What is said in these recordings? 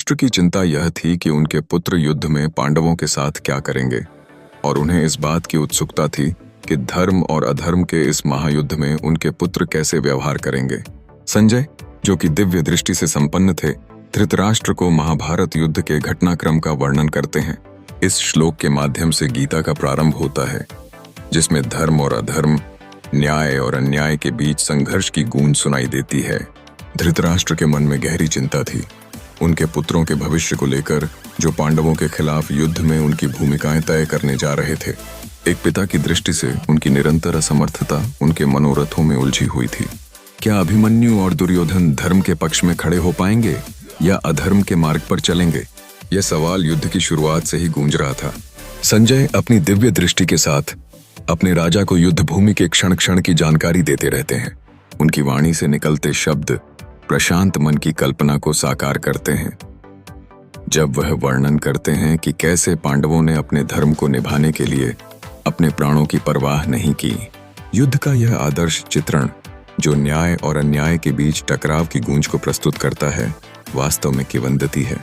धृतराष्ट्र की चिंता यह थी कि उनके पुत्र युद्ध में पांडवों के साथ क्या करेंगे, और उन्हें इस बात की उत्सुकता थी कि धर्म और अधर्म के इस महायुद्ध में उनके पुत्र कैसे व्यवहार करेंगे। संजय, जो कि दिव्य दृष्टि से संपन्न थे, धृतराष्ट्र को महाभारत युद्ध के घटनाक्रम का वर्णन करते हैं। इस श्लोक के माध्यम से गीता का प्रारंभ होता है, जिसमें धर्म और अधर्म, न्याय और अन्याय के बीच संघर्ष की गूंज सुनाई देती है। धृतराष्ट्र के मन में गहरी चिंता थी, उनके पुत्रों के भविष्य को लेकर, जो पांडवों के खिलाफ युद्ध में उनकी भूमिकाएं तय करने जा रहे थे। एक पिता की दृष्टि से उनकी निरंतर असमर्थता उनके मनोरथों में उलझी हुई थी। क्या अभिमन्यु और दुर्योधन धर्म के पक्ष में खड़े हो पाएंगे या अधर्म के मार्ग पर चलेंगे? यह सवाल युद्ध की शुरुआत से ही गूंज रहा था। संजय अपनी दिव्य दृष्टि के साथ अपने राजा को युद्ध भूमि के क्षण क्षण की जानकारी देते रहते हैं। उनकी वाणी से निकलते शब्द प्रशांत मन की कल्पना को साकार करते हैं। जब वह वर्णन करते हैं कि कैसे पांडवों ने अपने धर्म को निभाने के लिए अपने प्राणों की परवाह नहीं की। युद्ध का यह आदर्श चित्रण, जो न्याय और अन्याय के बीच टकराव की गूंज को प्रस्तुत करता है, वास्तव में किंवदंती है।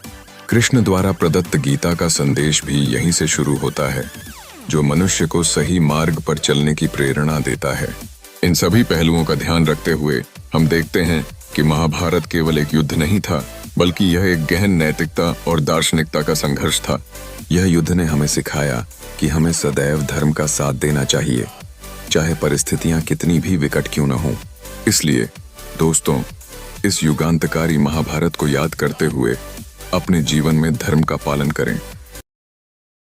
कृष्ण द्वारा प्रदत्त गीता का संदेश भी यहीं से शुरू होता है, जो मनुष्य को सही मार्ग पर चलने की प्रेरणा देता है। इन सभी पहलुओं का ध्यान रखते हुए हम देखते हैं कि महाभारत केवल एक युद्ध नहीं था, बल्कि यह एक गहन नैतिकता और दार्शनिकता का संघर्ष था। यह युद्ध ने हमें सिखाया कि हमें सदैव धर्म का साथ देना चाहिए, चाहे परिस्थितियां कितनी भी विकट क्यों न हों। इसलिए दोस्तों, इस युगांतकारी महाभारत को याद करते हुए अपने जीवन में धर्म का पालन करें।